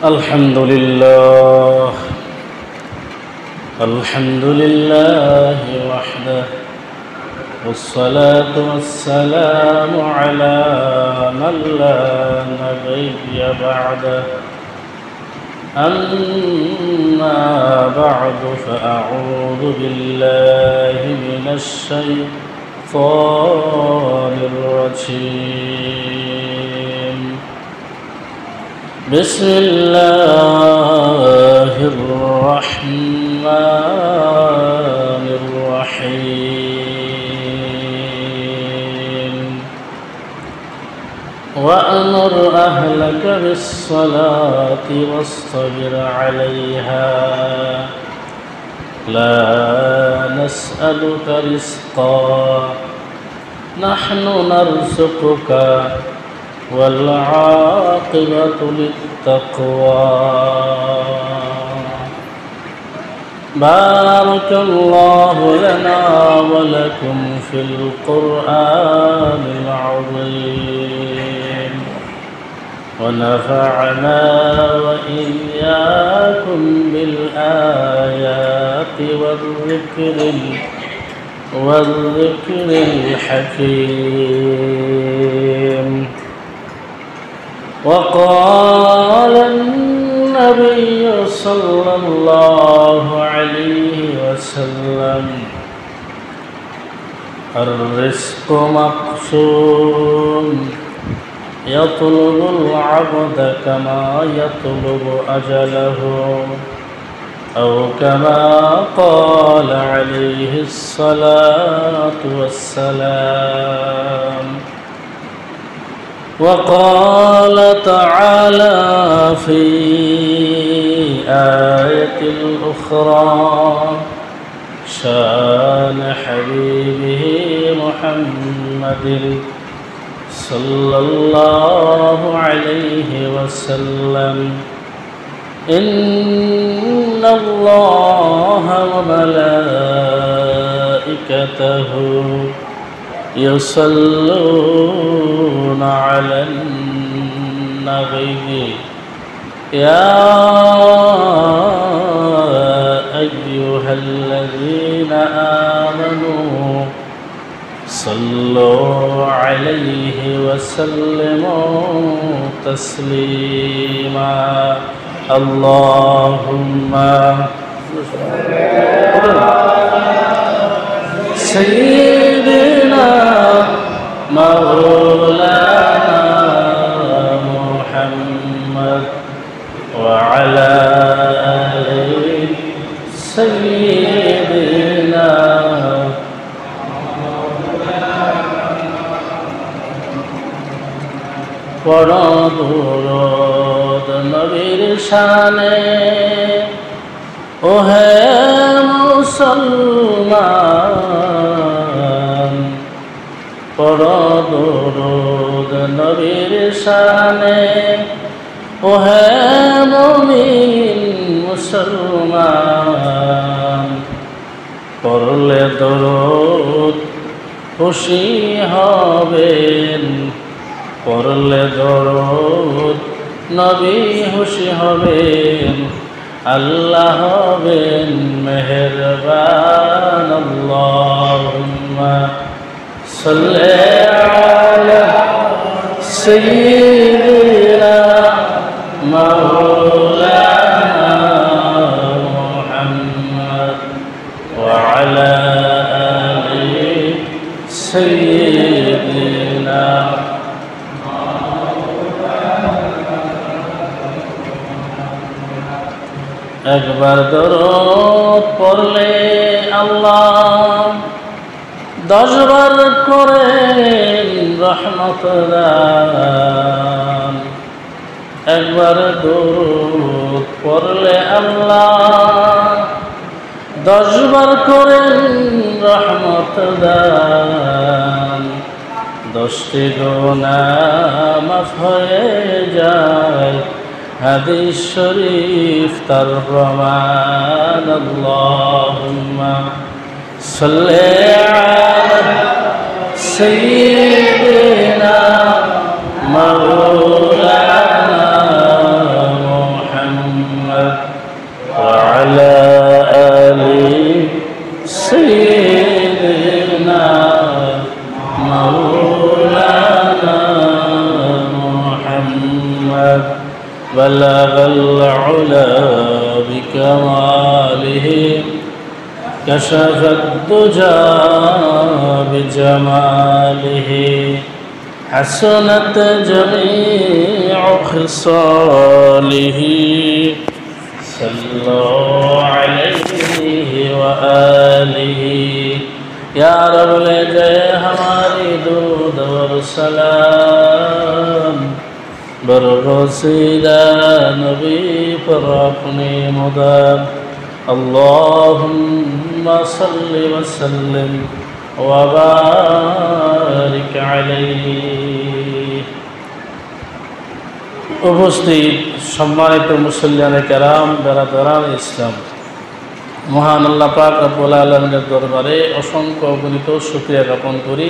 الحمد لله الحمد لله وحده والصلاة والسلام على من لا نبي بعده أما بعد فأعوذ بالله من الشيطان الرجيم بسم الله الرحمن الرحيم وأمر أهلك بالصلاة واصطبر عليها لا نسألك رزقا نحن نرزقك والعاقبة للتقوى بارك الله لنا ولكم في القرآن العظيم ونفعنا وإياكم بالآيات والذكر الحكيم وقال النبي صلى الله عليه وسلم الرزق مقسوم يطلب العبد كما يطلب أجله أو كما قال عليه الصلاة والسلام وقال تعالى في آية أخرى شان حبيبه محمد صلى الله عليه وسلم إن الله وملائكته يصلون على النبي يا أيها الذين آمنوا صلوا عليه وسلموا تسليما اللهم سيدنا مولانا محمد وعلى آله سيدنا পরদুরুদ নবীর শানে ওহে মুসলমান পরদুরুদ নবীর শানে ওহে মুমিন মুসলমান পড়লে দরুদ খুশি হবেন পড়লে দরুদ নবী খুশি হবেন আল্লাহ হবেন মেহেরবান আল্লাহুম্মা সাল্লি আলা সাইয়্যিদিনা মাওলানা মুহাম্মদ ওয়া আলা আলি সাইয়্যিদিনা একবার দরুদ পড়লে আল্লাহ 10 বার করেন রহমত দান একবার দরুদ পড়লে আল্লাহ 10 বার করেন রহমত দান 10টি গুনাহ মাফ হয়ে যায় হাদিস শরীফ তার প্রমাণ আল্লাহুম্মা সাল্লি আলা সাইয়্যিদিনা মাওলানা بلغ العلا بكماله كشف الدجى بجماله حسنت جميع خصاله صلوا عليه وآله یا رب لے جائے ہماری درود اور سلام برغسیدہ نبی پر اپنی مدام اللہم صل وسلم وبارک علیہ উপস্থিত সম্মানিত মুসল্লিয়ানে কেরাম বেরাদারান ইসলাম মহান আল্লাহ পাক রব্বুল আলামিনের দরবারে অসংখ্য অগণিত শুকরিয়া জ্ঞাপন করি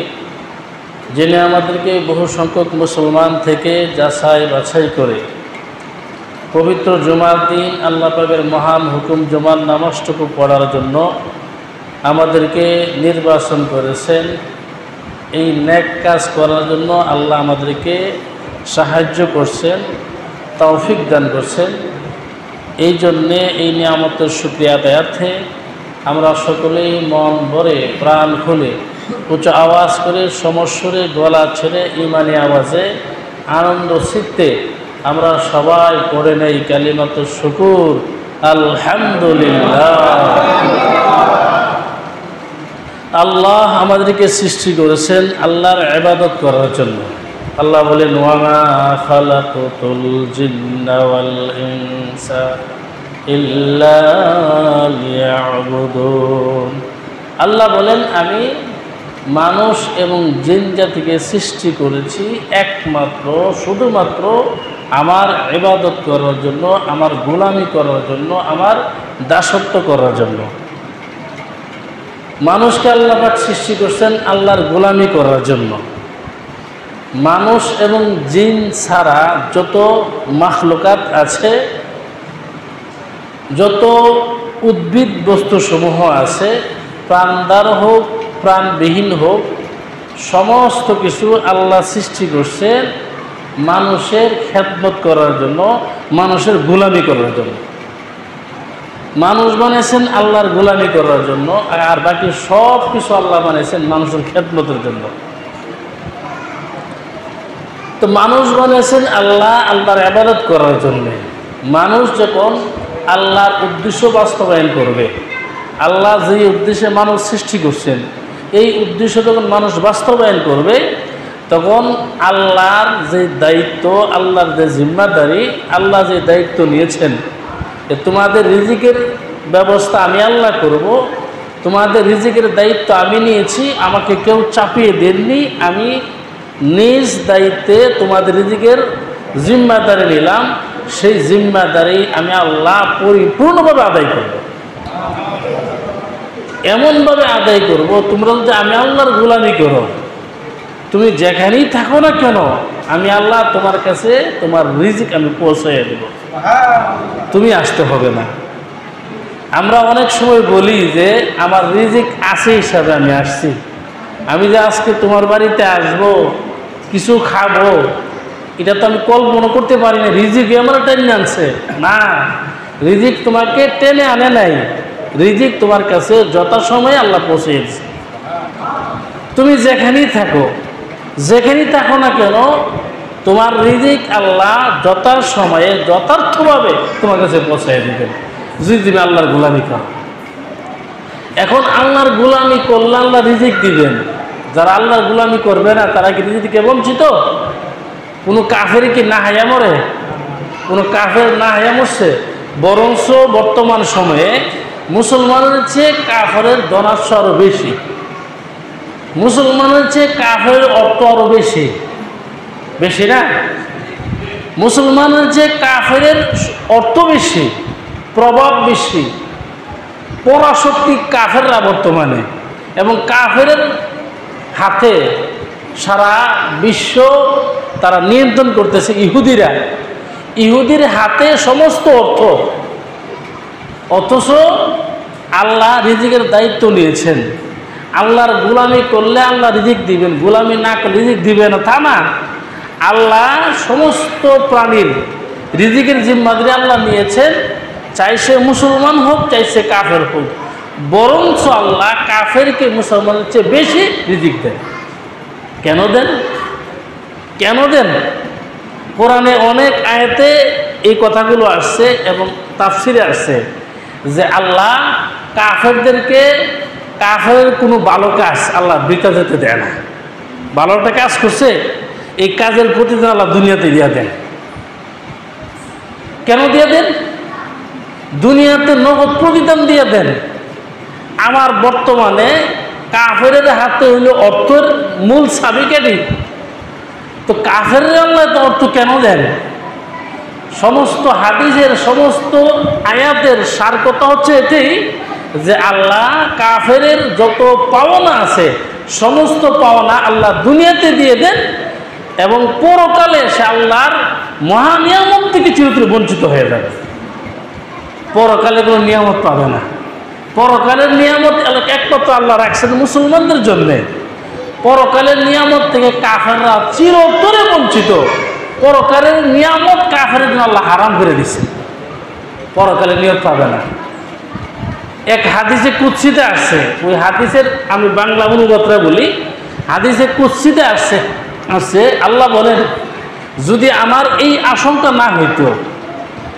যিনি আমাদেরকে বহু সংখ্যক মুসলমান থেকে যাচাই বাছাই করে পবিত্র জুমার দিন আল্লাহ পাকের মহান হুকুম জুমার নামাজটুকু পড়ার জন্য আমাদেরকে নির্বাচন করেছেন। এই নেক কাজ করার জন্য আল্লাহ আমাদেরকে সাহায্য করছেন, তৌফিক দান করছেন। এই জন্যে এই নিয়ামতের শুকরিয়া আদায়ার্থে আমরা সকলেই মন ভরে প্রাণ খুলে উচ্চ আওয়াজ করে সমস্বরে গলা ছেড়ে ইমানি আওয়াজে আনন্দ চিত্তে আমরা সবাই পড়ে নেই কালিমাতুশ শুকুর আলহামদুলিল্লাহ। আল্লাহ আমাদেরকে সৃষ্টি করেছেন আল্লাহর ইবাদত করার জন্য। আল্লাহ বলেন ওয়ামা খালাকতুল জিন্না ওয়াল ইনসা ইল্লা লিয়াবুদুন। আল্লাহ বলেন আমি মানুষ এবং জিন জাতিকে সৃষ্টি করেছি একমাত্র শুধুমাত্র আমার ইবাদত করার জন্য, আমার গোলামি করার জন্য, আমার দাসত্ব করার জন্য। মানুষকে আল্লাহ পাক সৃষ্টি করছেন আল্লাহর গোলামি করার জন্য। মানুষ এবং জিন ছাড়া যত মাখলুকাত আছে, যত উদ্ভিদ বস্তুসমূহ আছে, প্রাণদার হোক প্রাণবিহীন হোক, সমস্ত কিছু আল্লাহ সৃষ্টি করছেন মানুষের খেদমত করার জন্য, মানুষের গোলামি করার জন্য। মানুষ বানিয়েছেন আল্লাহর গোলামি করার জন্য, আর বাকি সব কিছু আল্লাহ বানিয়েছেন মানুষের খেদমতের জন্য। তো মানুষ বানিয়েছেন আল্লাহ আল্লাহর ইবাদত করার জন্য। মানুষ যখন আল্লাহর উদ্দেশ্য বাস্তবায়ন করবে, আল্লাহ যে উদ্দেশ্যে মানুষ সৃষ্টি করছেন এই উদ্দেশ্য যখন মানুষ বাস্তবায়ন করবে, তখন আল্লাহর যে দায়িত্ব, আল্লাহর যে জিম্মাদারি, আল্লাহ যে দায়িত্ব নিয়েছেন তোমাদের রিজিকের ব্যবস্থা আমি আল্লাহ করব, তোমাদের রিজিকের দায়িত্ব আমি নিয়েছি, আমাকে কেউ চাপিয়ে দেননি, আমি নিজ দায়িত্বে তোমাদের রিজিকের জিম্মাদারি নিলাম। সেই জিম্মাদারি আমি আল্লাহ পরিপূর্ণভাবে আদায় করব। এমনভাবে আদায় করব তোমরা যদি আমি আল্লাহর গোলামি করো, তুমি যেখানেই থাকো না কেন আমি আল্লাহ তোমার কাছে তোমার রিজিক আমি পৌঁছাইয়া দেব, তুমি আসতে হবে না। আমরা অনেক সময় বলি যে আমার রিজিক আছে হিসাবে আমি আসছি, আমি যে আজকে তোমার বাড়িতে আসব, কিছু খাবো, এটা তো আমি কল্পনা করতে পারি না। রিজিক আমার টেনে আনছে না, রিজিক তোমাকে টেনে আনে নাই, রিজিক তোমার কাছে যথাসময়ে আল্লাহ পৌঁছেছে। তুমি যেখানেই থাকো, যেখানেই থাকো না কেন তোমার রিজিক আল্লাহ যথাসময়ে যথার্থভাবে তোমার কাছে পৌঁছায় দিবেন, যদি তুমি আল্লাহর গোলামি করো। এখন আল্লাহর গোলামি করলে আল্লাহ রিজিক দিবেন, যারা আল্লাহর গোলামি করবে না তারা কি রিজিক থেকে বঞ্চিত? কোনো কাফের কি না হাইয়া মরে? কোনো কাফের না হাইয়া মরছে? বরঞ্চ বর্তমান সময়ে মুসলমানের চেয়ে কাফেরের ধনাত্ম আরও বেশি, মুসলমানের চেয়ে কাফের অর্থ আরও বেশি, বেশি না? মুসলমানের চেয়ে কাফেরের অর্থ বেশি, প্রভাব বেশি, পরাশক্তি কাফেররা বর্তমানে, এবং কাফের হাতে সারা বিশ্ব তারা নিয়ন্ত্রণ করতেছে। ইহুদিরা, ইহুদির হাতে সমস্ত অর্থ, অথচ আল্লাহ রিজিকের দায়িত্ব নিয়েছেন। আল্লাহর গোলামি করলে আল্লাহ রিজিক দিবেন, গোলামি না করলে রিজিক দিবেন না তা না। আল্লাহ সমস্ত প্রাণীর রিজিকের জিম্মাদারি আল্লাহ নিয়েছেন, চাই সে মুসলমান হোক চাই সে কাফের হোক, বরঞ্চ আল্লাহ কাফেরকে মুসলমানের চেয়ে বেশি রিজিক দেন। কেন দেন? কেন দেন? কোরআনে অনেক আয়াতে এই কথাগুলো আসছে এবং তাফসিরে আসছে যে আল্লাহ কাফেরদেরকে, কাফের কোনো ভালো কাজ আল্লাহ বৃথা যেতে দেয় না। ভালো একটা কাজ করছে, এই কাজের প্রতিদান আল্লাহ দুনিয়াতে দিয়ে দেন। কেন দিয়ে দেন? দুনিয়াতে নগদ প্রতিদান দিয়ে দেন। আমার বর্তমানে কাফের হাতে হইল অর্থের মূল চাবিকাঠি, তো কাফের আল্লাহ তো অর্থ কেন দেন? সমস্ত হাদিসের সমস্ত আয়াতের সার কথা হচ্ছে এটাই যে আল্লাহ কাফের যত পাওনা আছে সমস্ত পাওনা আল্লাহ দুনিয়াতে দিয়ে দেন এবং পরকালে সে আল্লাহর মহানিয়ামত থেকে চিরতরে বঞ্চিত হয়ে যাবে। পরকালে কোনো নিয়ামত পাবে না। পরকালের নিয়ামত একমাত্র আল্লাহ রাখছেন মুসলমানদের জন্যে। পরকালের নিয়ামত থেকে কাফেররা চিরতরে বঞ্চিত। পরকালের নিয়ামত কাফের জন্য আল্লাহ হারাম করে দিচ্ছে, পরকালের নিয়ত পাবে না। এক হাদিসে কুৎসিতে আসছে, ওই হাদিসের আমি বাংলা অনুবাদটা বলি। হাদিসে কুৎসিতে আসছে আল্লাহ বলেন, যদি আমার এই আশঙ্কা না হইতো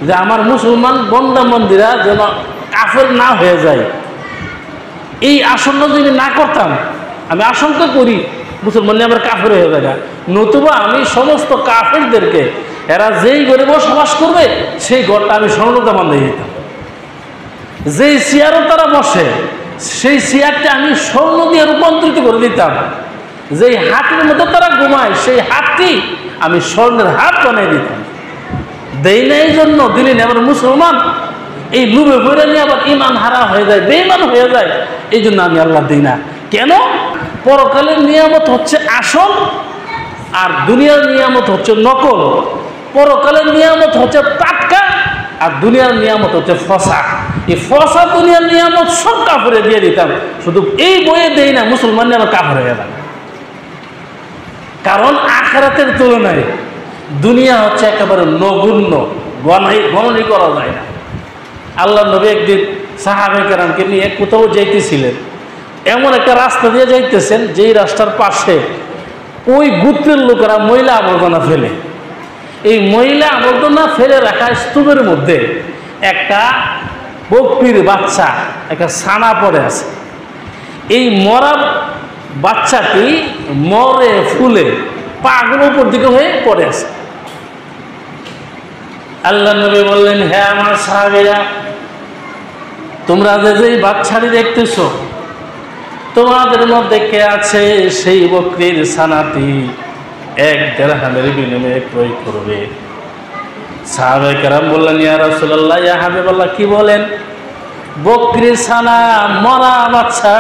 যে আমার মুসলমান বন্দা মন্দিরা যেন কাফের না হয়ে যায়, এই আশঙ্কা যদি না করতাম, আমি আশঙ্কা করি মুসলমান আমার কাফের হয়ে যাবে, নতুবা আমি সমস্ত কাফেরদেরকে এরা যেই ঘরে বসবাস করবে সেই ঘরটা আমি স্বর্ণতা বানিয়ে দিতাম। যেই চেয়ারও তারা বসে সেই চেয়ারটা আমি স্বর্ণ দিয়ে রূপান্তরিত করে দিতাম। যেই হাতের মধ্যে তারা ঘুমায় সেই হাতটি আমি স্বর্ণের হাত বানিয়ে দিতাম। দেই না এই জন্য, দিলি না আবার মুসলমান এই লুবে ভরে নিয়ে আবার ইমান হারা হয়ে যায়, বেঈমান হয়ে যায়, এই জন্য আমি আল্লাহ দিই না। কেন? পরকালের নিয়ামত হচ্ছে আসল আর দুনিয়ার নিয়ামত হচ্ছে নকল। পরকালের নিয়ামত হচ্ছে টাটকা আর দুনিয়ার নিয়ামত হচ্ছে ফসা। এই ফসা দুনিয়ার নিয়ামত সব কাফেরে দিয়ে দিতাম, শুধু এই বইয়ে দেই না মুসলমান আবার কাফের হয়ে যাবে। কারণ আখিরাতের তুলনায় দুনিয়া হচ্ছে একেবারে নগণ্য, গণনাই করা যায় না। আল্লাহ নবী একদিন সাহাবে কেরামকে নিয়ে কোথাও যাইতেছিলেন, এমন একটা রাস্তা দিয়ে যাইতেছেন যেই রাস্তার পাশে ওই গোত্রের লোকেরা ময়লা আবর্জনা ফেলে। এই ময়লা আবর্জনা ফেলে রাখা স্তূপের মধ্যে একটা বকরির বাচ্চা, একটা ছানা পড়ে আছে। এই মরা বাচ্চাটি মরে ফুলে পাগুলো উপর দিকে হয়ে পড়ে আছে। আল্লাহ নবী বললেন, হ্যাঁ আমার সাহাবীরা, তোমরা যে বাচ্চাটি দেখতেছো, তোমাদের মধ্যে কে আছে সেই বকরির ছানাটি 1 দিরহামের বিনিময়ে ক্রয় করবে? সাহাবায়ে কেরাম বললেন, ইয়া রাসূলুল্লাহ, ইয়া হাবিবাল্লাহ, কি বলেন? বকরির ছানা, মরা বাচ্চা,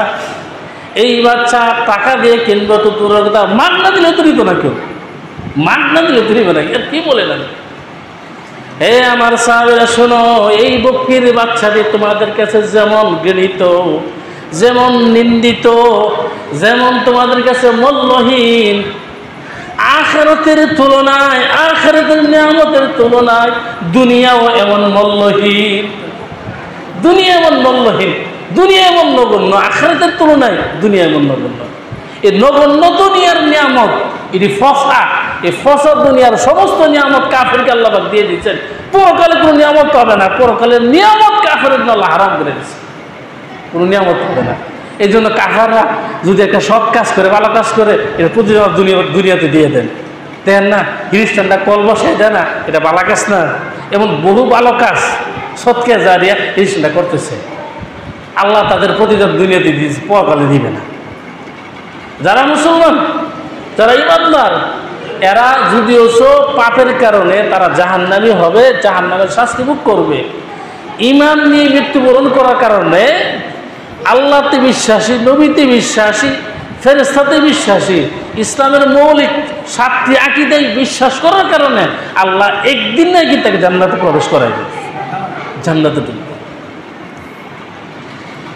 এই বাচ্চা টাকা দিয়ে কিনবো তো তোর কথা, মান না দিলে তো নিত না কেউ, মান না দিলে তো নিবে না। এর কি বলে না? হে আমার সাহাবীরা শোনো, এই বকরির বাচ্চাটি তোমাদের কাছে যেমন ঘৃণিত, যেমন নিন্দিত, যেমন তোমাদের কাছে মূল্যহীন, আখিরাতের তুলনায়, আখিরাতের নিয়ামতের তুলনায় দুনিয়াও এমন মূল্যহীন। দুনিয়া এমন মূল্যহীন, দুনিয়া এমন নগণ্য, আখিরাতের তুলনায় দুনিয়া এমন নগণ্য। এই নগণ্য দুনিয়ার নিয়ামত, এটি ফসা, এই ফসা দুনিয়ার সমস্ত নিয়ামত কাফেরকে আল্লাহ পাক দিয়ে দিচ্ছেন। পরকালে কোনো নিয়ামত পাবে না, পরকালের নিয়ামত কাফেরের জন্য আল্লাহ হারাম করে দিচ্ছে, কোনো নিয়ামত পাবে না। এই জন্য কাফেররা যদি একটা সৎ কাজ করে, ভালো কাজ করে, এটা প্রতিদিন দুনিয়াতে দিয়ে দেন, দেন না? খ্রিস্টানরা কল বসাই দেয় না, এটা ভালো কাজ না? এমন বহু ভালো কাজ সৎকে জারিয়া খ্রিস্টানরা করতেছে, আল্লাহ তাদের প্রতিদিন দুনিয়াতে দিয়েছে, পরকালে দিবে না। যারা মুসলমান, যারা ইমানদার, এরা যদিও পাপের কারণে তারা জাহান্নামী হবে, জাহান্নামের শাস্তি ভোগ করবে। ঈমান নিয়ে মৃত্যুবরণ করার কারণে আল্লাহতে বিশ্বাসী, নবীতে বিশ্বাসী, ফেরেশতাতে বিশ্বাসী, ইসলামের মৌলিক 7টি আকীদায় বিশ্বাস করার কারণে আল্লাহ একদিন নাকি তাকে জান্নাতে প্রবেশ করাইবে, জান্নাতে ঢুকবে।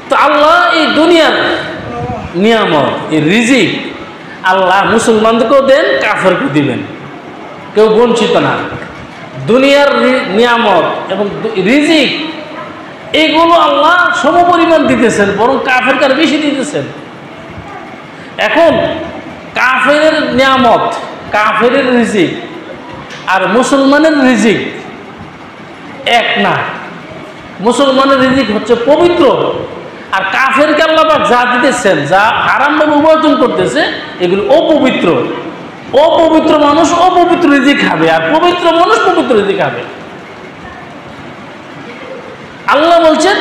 তো আল্লাহ এই দুনিয়ার নিয়ামত, এই রিজিক আল্লাহ মুসলমানদেরকেও দেন, কাফেরকেও দিবেন, কেউ বঞ্চিত না। দুনিয়ার নিয়ামত এবং রিজিক, এগুলো আল্লাহ সমপরিমাণ দিতেছেন, বরং কাফেরকে বেশি দিতেছেন। এখন কাফেরের নিয়ামত, কাফেরের রিজিক আর মুসলমানের রিজিক এক না। মুসলমানের রিজিক হচ্ছে পবিত্র, আর কাফেরকে আল্লাহ পাক যা দিতেছেন, যা হারামভাবে উপার্জন করতেছে, এগুলো অপবিত্র। অপবিত্র মানুষ অপবিত্র রিজিক খাবে, আর পবিত্র মানুষ পবিত্র রিজিক খাবে। আল্লাহ বলছেন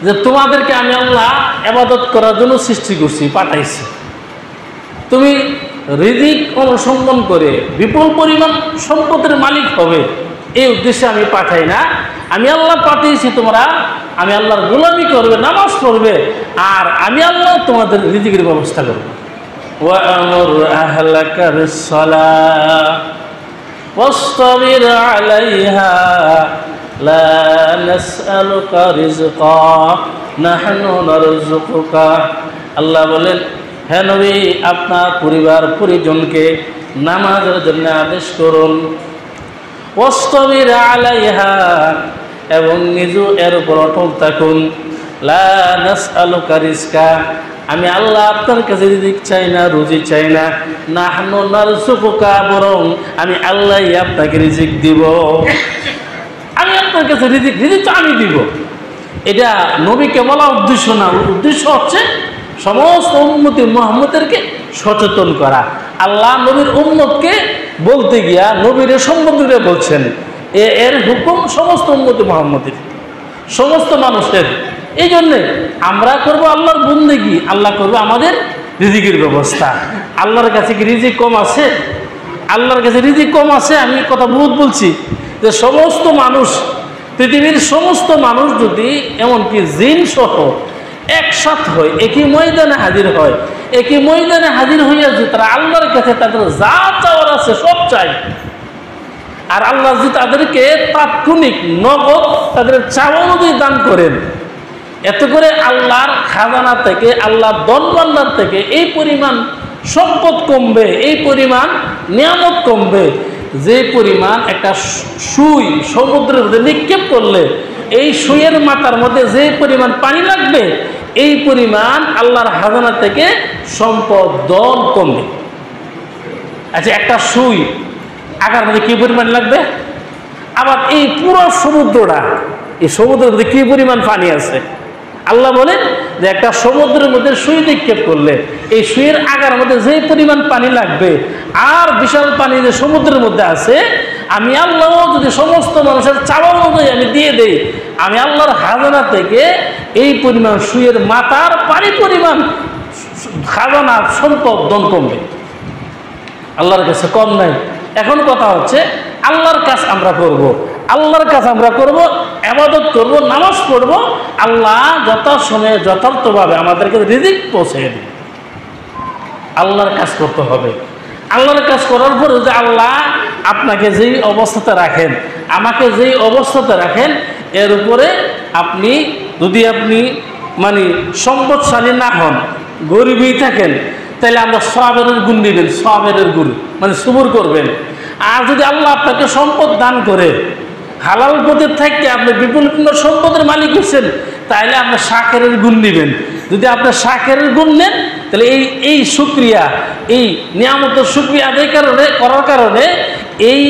যে তোমাদেরকে আমি আল্লাহ ইবাদত করার জন্য সৃষ্টি করছি, পাঠাইছি। তুমি রিজিক অনুসন্ধান করে বিপুল পরিমাণ সম্পদের মালিক হবে, এই উদ্দেশ্যে আমি পাঠাই না। আমি আল্লাহ পাঠিয়েছি তোমরা আমি আল্লাহর গোলামি করবে, নামাজ পড়বে, আর আমি আল্লাহ তোমাদের রিজিকের ব্যবস্থা করব। وَأَمُرْ أَهْلَكَ بِالصَّلَاةِ وَاصْطَبِرْ عَلَيْهَا لَا نَسْأَلُكَ رِزْقًا نَحْنُ نَرْزُقُكَ। আল্লাহ বলেন, হে নবী, আপনার পরিবার পরিজনকে নামাজের জন্য আদেশ করুন। ওয়াসতাবির আলাইহা, এবং নিজে এর উপর অটল থাকুন। লা নাসআলুকা রিজকা, আমি আল্লাহ আপনার কাছে রিজিক চাই না, রুজি চাই না। নাহনু নারযুকুকা, বরং আমি আল্লাহই আপনাকে রিজিক দিব। আমি আপনার কাছে রিজিক তো আমি দিব। এটা নবীকে বলা উদ্দেশ্য না, উদ্দেশ্য হচ্ছে সমস্ত উম্মতি মুহাম্মদেরকে সচেতন করা। আল্লাহ নবীর উম্মতকে বলতে গিয়া নবীর সম্বন্ধে বলছেন, এর হুকুম সমস্ত উম্মতি মুহাম্মদের, সমস্ত মানুষের। এই জন্যে আমরা করবো আল্লাহর বন্দেগী, আল্লাহ করবে আমাদের রিজিকের ব্যবস্থা। আল্লাহর কাছে কি রিজিক কম আছে? আল্লাহর কাছে রিজিক কম আছে? আমি কথা বহুত বলছি যে সমস্ত মানুষ, পৃথিবীর সমস্ত মানুষ যদি এমনকি জিন সহ একসাথ হয়, একই ময়দানে হাজির হয়, একই ময়দানে হাজির হইয়া যে তারা আল্লাহর কাছে তাদের যা চাওয়ার আছে সব চাই, আর আল্লাহ যদি তাদেরকে তাৎক্ষণিক নগদ তাদের চাওয়া অনুযায়ী দান করেন, এত করে আল্লাহর খাজানা থেকে, আল্লাহর ধন ভান্ডার থেকে এই পরিমাণ সম্পদ কমবে, এই পরিমাণ নিয়ামত কমবে, যে পরিমাণ একটা সুই সমুদ্রের মধ্যে নিক্ষেপ করলে এই সুইয়ের মাথার মধ্যে যে পরিমাণ পানি লাগবে, এই পরিমাণ আল্লাহর খাজানা থেকে সম্পদ ধন কমবে। আচ্ছা, একটা সুই আগার মধ্যে কি পরিমাণ লাগবে? আবার এই পুরো সমুদ্রটা, এই সমুদ্রের মধ্যে কি পরিমাণ পানি আছে? আল্লাহ বলেন যে একটা সমুদ্রের মধ্যে সুই নিক্ষেপ করলে এই সুইয়ের আগার মধ্যে যে পরিমাণ পানি লাগবে, আর বিশাল পানি যে সমুদ্রের মধ্যে আছে, আমি আল্লাহ যদি সমস্ত মানুষের চাওয়া অনুযায়ী আমি দিয়ে দেই, আমি আল্লাহর খাজানা থেকে এই পরিমাণ সুইয়ের মাথার পানি পরিমাণ খাজানা সম্পদ ধন কমবে। আল্লাহর কাছে কম নাই। এখন কথা হচ্ছে আল্লাহর কাজ আমরা করব, আল্লাহর কাজ আমরা করব, ইবাদত করব, নামাজ পড়ব, আল্লাহ যথাসময়ে যথার্থভাবে আমাদেরকে রিজিক পৌঁছে দেবে। আল্লাহর কাজ করতে হবে। আল্লাহর কাজ করার পরে যে আল্লাহ আপনাকে যেই অবস্থাতে রাখেন, আমাকে যেই অবস্থাতে রাখেন, এর উপরে আপনি যদি মানে সম্পদশালী না হন, গরিবই থাকেন, তাহলে আমরা সওয়াবের গুণ নেবেন, সওয়াবের গুণ মানে সবুর করবেন। আর যদি আল্লাহ আপনাকে সম্পদ দান করে, হালাল পথে থাকতে আপনি বিপুল সম্পদের মালিক হচ্ছেন, তাহলে আপনি শাকেরের গুণ নেবেন। যদি আপনি শাকেরের গুণ নেন, তাহলে এই শুকরিয়া, এই নিয়ামতের শুকরিয়া আদায় করার কারণে এই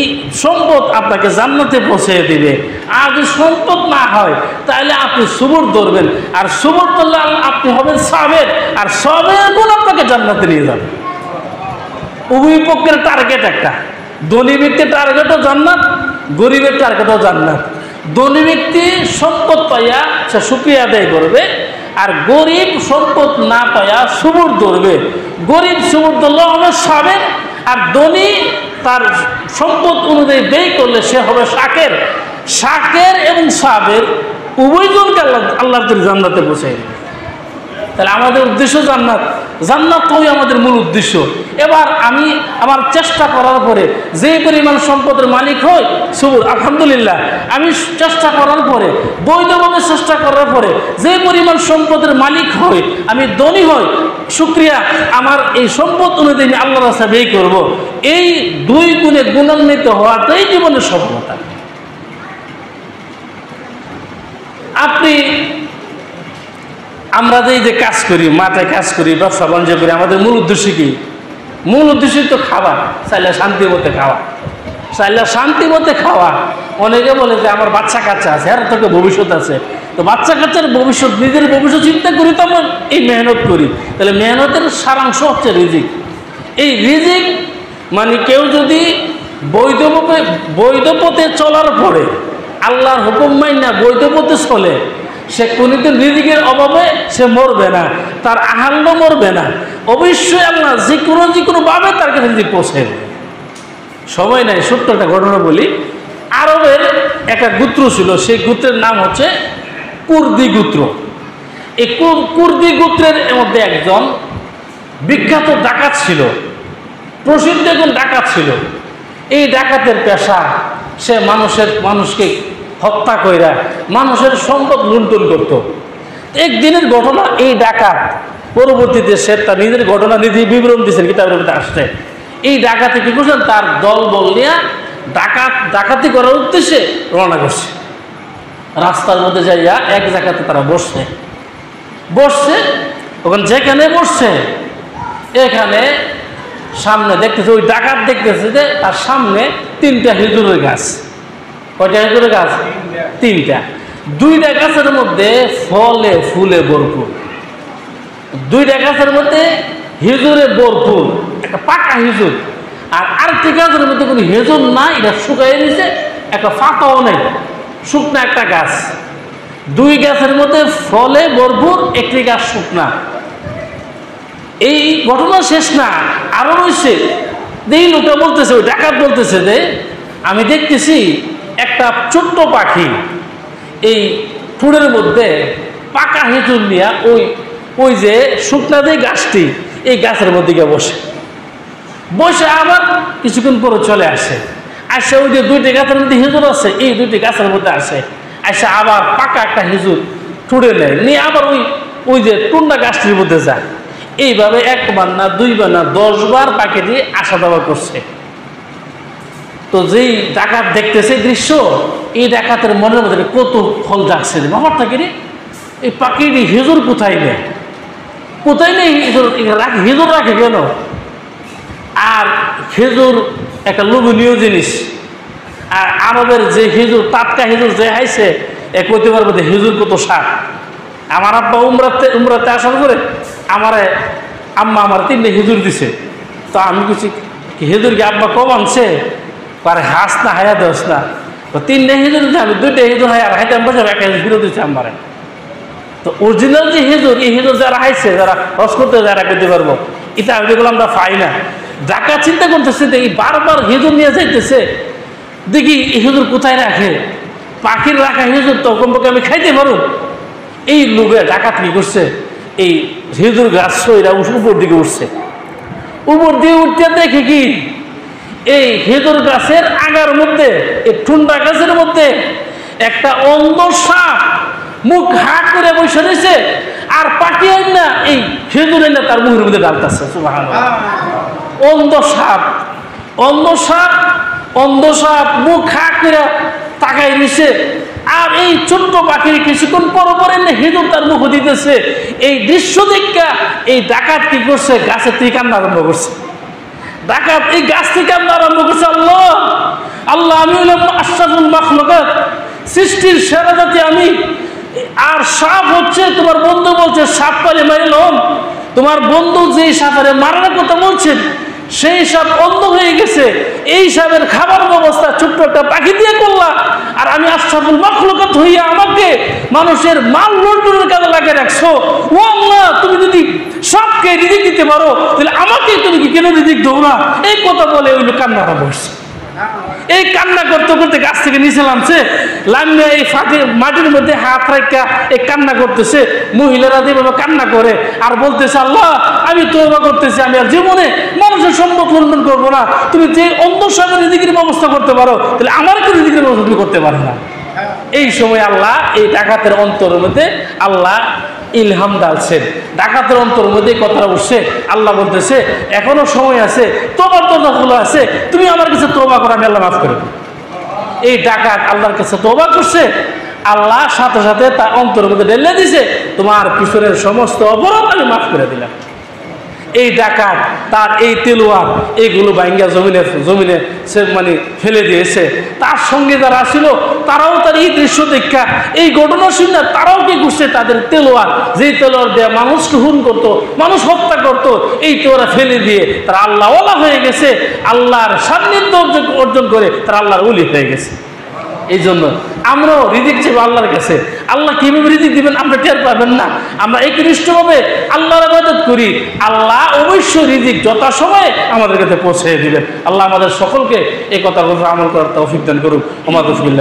সম্পদ আপনাকে জান্নাতে পৌঁছে দিবে। আর যদি সম্পদ না হয়, তাহলে আপনি সবুর ধরবেন, আর সবুর ধরলে আপনি হবেন সাবের, আর সবের গুণ আপনাকে জান্নাতে নিয়ে যাবে। উভয় পক্ষের টার্গেট একটা। ধনী ব্যক্তির টার্গেটও জান্নাত, গরিবের টার্গেটও জান্নাত। ধনী ব্যক্তি সম্পদ পাইয়া সে শুকরিয়া আদায় করবে, আর গরিব সম্পদ না পাইয়া সবুর ধরবে। গরিব সবুর ধরলে হবে সাবের, আর ধনী তার সম্পদ অনুযায়ী ব্যয় করলে সে হবে শাকের। শাকের এবং সাবের উভয়জনকে আল্লাহর জান্নাতে পৌঁছে দেবে। তাহলে আমাদের উদ্দেশ্য জান্নাত, জান্নাত হই আমাদের মূল উদ্দেশ্য। এবার আমি আমার চেষ্টা করার পরে যে পরিমাণ সম্পদের মালিক হই, আলহামদুলিল্লাহ, আমি চেষ্টা করার পরে বৈধভাবে চেষ্টা করার পরে যে পরিমাণ সম্পদের মালিক হই, আমি ধনী হই, শুকরিয়া, আমার এই সম্পদ অনুযায়ী আমি আল্লাহর রাস্তায় ব্যয় করব। এই 2 গুণে গুণান্বিত হওয়াটাই জীবনের সফলতা। আমরা যে কাজ করি, মাঠে কাজ করি, ব্যবসা বাণিজ্য করি, আমাদের মূল উদ্দেশ্য কি? মূল উদ্দেশ্য তো খাওয়া, চাইলে শান্তি মতে খাওয়া, চাইলে শান্তি মতে খাওয়া। অনেকে বলে যে আমার বাচ্চা কাচ্চা আছে, আর তোকে ভবিষ্যৎ আছে, তো বাচ্চা কাচ্চার ভবিষ্যৎ, নিজের ভবিষ্যৎ চিন্তা করি তো আমরা এই মেহনত করি। তাহলে মেহনতের সারাংশ হচ্ছে রিজিক। এই রিজিক মানে কেউ যদি বৈধ পথে চলার পরে, আল্লাহর হুকুম মাইনা বৈধ পথে চলে, সে কোনোদিন রিজিকের অভাবে সে মরবে না, তার আহাল্য মরবে না। অবশ্যই আল্লাহ যে কোনো ভাবে তার কাছে রিজিক পৌঁছে দেবে। সময় নাই, ছোট্ট একটা ঘটনা বলি। আরবের একটা গোত্র ছিল, সেই গোত্রের নাম হচ্ছে কুর্দি গোত্র। এই কুর্দি গোত্রের মধ্যে একজন বিখ্যাত ডাকাত ছিল, প্রসিদ্ধ একজন ডাকাত ছিল। এই ডাকাতের পেশা, সে মানুষকে হত্যা কইরা মানুষের সম্পদ লুণ্ঠন করত। একদিনের ঘটনা, এই ডাকাত পরবর্তীতে সে তার নিজের ঘটনা নিজেই বিবরণ দিয়েছেন, কিতাবের মধ্যে আসছে। এই ডাকাতি কি করছেন, তার দল নিয়ে ডাকাতি করার উদ্দেশ্যে রওনা করছে। রাস্তার মধ্যে যাইয়া এক জায়গাতে তারা বসছে, ওখানে যেখানে বসছে এখানে সামনে দেখতেছে, ওই ডাকাত দেখতেছে যে তার সামনে 3টা খেজুরের গাছ। কয়টা খেজুরের গাছ? 3টা। 2টা গাছের মধ্যে ফলে ফুলে ভরপুর, 2টা গাছের মধ্যে খেজুরে ভরপুর, একটা পাকা খেজুর। আর আরেকটি গাছের মধ্যে কোনো খেজুর নাই, এটা শুকাই নিছে, একটা পাতাও নেই, শুকনা একটা গাছ। 2 গাছের মধ্যে ফলে ভরপুর, একটি গাছ শুকনা। এই ঘটনা শেষ না, আরো রয়েছে। এই লোকটা বলতেছে, ওই ডাকাত বলতেছে যে আমি দেখতেছি একটা ছোট্ট পাখি এই ফুলের মধ্যে পাকা খেজুর নিয়ে ওই যে শুকনা যে গাছটি, এই গাছের মধ্যে গিয়ে বসে আবার কিছুক্ষণ পরে চলে আসে। ওই যে 2টি গাছের মধ্যে খেজুর আছে, এই 2টি গাছের মধ্যে আসে আবার পাকা একটা খেজুর ছুড়ে নেয়, নিয়ে আবার ওই যে টুন্ডা গাছটির মধ্যে যায়। এইভাবে 1বার না 2বার না 10 বার পাখিটি আসা যাওয়া করছে। তো যেই ডাকাত দেখতেছে দৃশ্য, এই ডাকাতের মনের মধ্যে কত ফল জাগছে, আমার থাকে রে এই পাখিটি খেজুর কোথায় নেই খেজুর রাখে কেন? আর খেজুর একটা লোভনীয় জিনিস। আর আরবের যে খেজুর, টাটকা খেজুর যে হাইছে, কইতে পারবো যে খেজুর কত স্বাদ। আমার আব্বা উমরাতে আসার করে আম্মা আমার 3টে খেজুর দিছে। তো আমি কিছু খেজুর কি আব্বা কম আনছে, পারে হাস না হায়া দোস না, 3টে খেজুর দিচ্ছে, আমি 2টে খেজুর হাই আর হাইতে বসে একটা খেজুর ফিরে দিচ্ছে আমারে। তো অরিজিনাল যে খেজুর, এই খেজুর যারা হাইছে, যারা রস করতে যারা করতে পারবো, এটা যেগুলো আমরা পাই না। ডাকা চিন্তা করতেছে, এই বারবার খেজুর নিয়ে যাইতেছে, দেখি এই খেজুর কোথায় রাখে, পাখির রাখা খেজুর তো কমপক্ষে আমি খাইতে পারো। এই লোকে ডাকাত কি করছে, এই খেজুর গাছ এরা উপর দিকে উঠছে, উপর দিয়ে উঠতে দেখে কি এই খেজুর গাছের আগার মধ্যে, এই ঠুন্ডা গাছের মধ্যে একটা অন্ধ সাপ মুখ হাঁ করে বসে রয়েছে, আর পাখি না এই খেজুর না তার মুখের মধ্যে ডালতেছে। সুবহানাল্লাহ। অন্ধ সাপ মুখ হাঁ করে তাকাই রয়েছে, আর এই ছোট্ট পাখির কিছুক্ষণ পরে হেঁটুর তার মুখ দিতেছে। এই দৃশ্য দেখা এই ডাকাত কি করছে, গাছের থেকে কান্না আরম্ভ করছে। ডাকাত এই গাছ থেকে কান্না আরম্ভ করছে, আল্লাহ আল্লাহ, আমি হলাম আশরাফুল মাখলুকাত, সৃষ্টির সেরা জাতি আমি। আর সাপ হচ্ছে তোমার বন্ধু বলছে সাপ পালে মারিলাম, তোমার বন্ধু যে সাপের মারার কথা বলছেন সেই সাপ অন্ধ হয়ে গেছে, এই সাপের খাবার ব্যবস্থা ছোট্ট একটা পাখি দিয়ে করলাম, আর আমি আশরাফুল মাখলুকাত হইয়া আমাকে মানুষের মাল লুণ্ঠনের কাজে লাগিয়ে রাখছো। ও আল্লাহ, তুমি যদি সবকে রিজিক দিতে পারো তাহলে আমাকে তুমি কি কেন রিজিক দাও না? এই কথা বলে ওই কান্নাটা বসছে। এই কান্না করতে করতে গাছ থেকে নিচে নামছে, লামিয়া এই মাটির মধ্যে হাত রাখা এই কান্না করতেছে। মহিলারা যেভাবে কান্না করে আর বলতেছে, আল্লাহ আমি তওবা করতেছি, আমি আর জীবনে মানুষের সম্পদ লুণ্ঠন করবো না। তুমি যে অন্ধ সামনে রিজিকের ব্যবস্থা করতে পারো, তাহলে আমার কি রিজিকের ব্যবস্থা তুমি করতে পারো না? এই সময় আল্লাহ এই ডাকাতের অন্তরের মধ্যে আল্লাহ ইলহাম ডালছেন। ডাকাতের অন্তরের মধ্যে কথা উঠছে, আল্লাহ বলতেছে এখনো সময় আছে, তওবার দরজা খোলা আছে, তুমি আমার কাছে তওবা করো, আমি আল্লাহ মাফ করে দেব। এই ডাকাত আল্লাহর কাছে তওবা করছে, আল্লাহ সাথে সাথে তার অন্তরের মধ্যে ঢেলে দিছে, তোমার পিছনের সমস্ত অপরাধ আমি মাফ করে দিলাম। এই ডাকাত তার এই তেলোয়ার এইগুলো ভাঙ্গা জমিনে সে মানে ফেলে দিয়েছে। তার সঙ্গে যারা ছিল তারাও তার এই দৃশ্য দেখা, এই ঘটনা শুনে তারাও কি করছে, তাদের তেলোয়ার, যেই তেলোয়ার দিয়ে মানুষকে খুন করতো, মানুষ হত্যা করতো, এই তেলোয়ার ফেলে দিয়ে তারা আল্লাহওয়ালা হয়ে গেছে, আল্লাহর সান্নিধ্য অর্জন করে তারা আল্লাহর ওলি হয়ে গেছে। এই জন্য আমরাও রিজিক চাইব আল্লাহর কাছে। আল্লাহ কিভাবে রিজিক দিবেন আমরা টের পাবেন না। আমরা একনিষ্ঠভাবে আল্লাহর ইবাদত করি, আল্লাহ অবশ্যই রিজিক যথাসময়ে আমাদের কাছে পৌঁছে দিবেন। আল্লাহ আমাদের সকলকে এই কথাগুলো আমল করার তৌফিক দান করুন। ওয়া মা